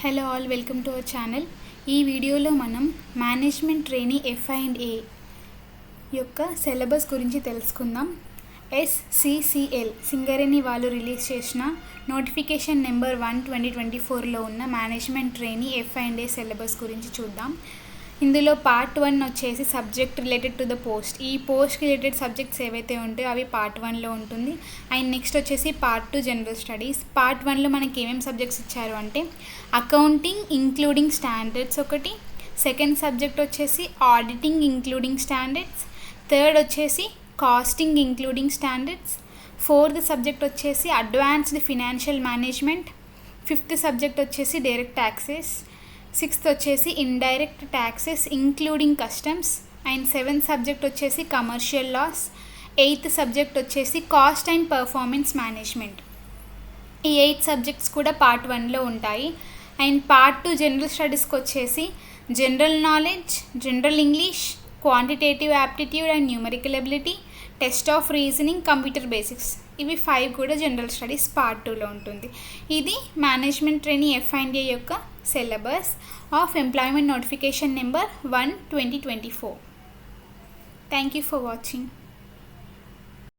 Hello all, welcome to our channel. ఈ వీడియోలో మనం మేనేజ్మెంట్ ట్రైనీ FI&A యొక్క సిలబస్ గురించి తెలుసుకుందాం. SCCL సింగరేణి వాళ్ళు రిలీజ్ చేసిన నోటిఫికేషన్ నెంబర్ 1/2024లో ఉన్న మేనేజ్మెంట్ ట్రైనీ FI&A సిలబస్ గురించి చూద్దాం. ఇందులో పార్ట్ 1 వచ్చేసి subject related to the post. ఈ పోస్ట్కి రిలేటెడ్ సబ్జెక్ట్స్ ఏవైతే ఉంటాయో అవి పార్ట్ 1లో ఉంటుంది. అండ్ నెక్స్ట్ వచ్చేసి పార్ట్ 2 జనరల్ స్టడీస్. పార్ట్ 1లో మనకి ఏమేమి సబ్జెక్ట్స్ ఇచ్చారు అంటే అకౌంటింగ్ ఇంక్లూడింగ్ స్టాండర్డ్స్ ఒకటి, సెకండ్ సబ్జెక్ట్ వచ్చేసి ఆడిటింగ్ ఇంక్లూడింగ్ స్టాండర్డ్స్, థర్డ్ వచ్చేసి costing including standards, fourth subject వచ్చేసి advanced financial management, fifth subject వచ్చేసి డైరెక్ట్ ట్యాక్సెస్, సిక్స్త్ వచ్చేసి indirect taxes including customs, and seventh subject వచ్చేసి కమర్షియల్ లాస్, ఎయిత్ సబ్జెక్ట్ వచ్చేసి cost and performance management. ఈ 8 subjects కూడా part 1లో ఉంటాయి. And part 2 general స్టడీస్కి వచ్చేసి general knowledge, general English, quantitative aptitude and numerical ability, test of reasoning, computer basics. ఇవి 5 కూడా general studies part 2లో ఉంటుంది. ఇది మేనేజ్మెంట్ ట్రైనీ FI&A యొక్క syllabus of employment notification number 1/2024. Thank you for watching.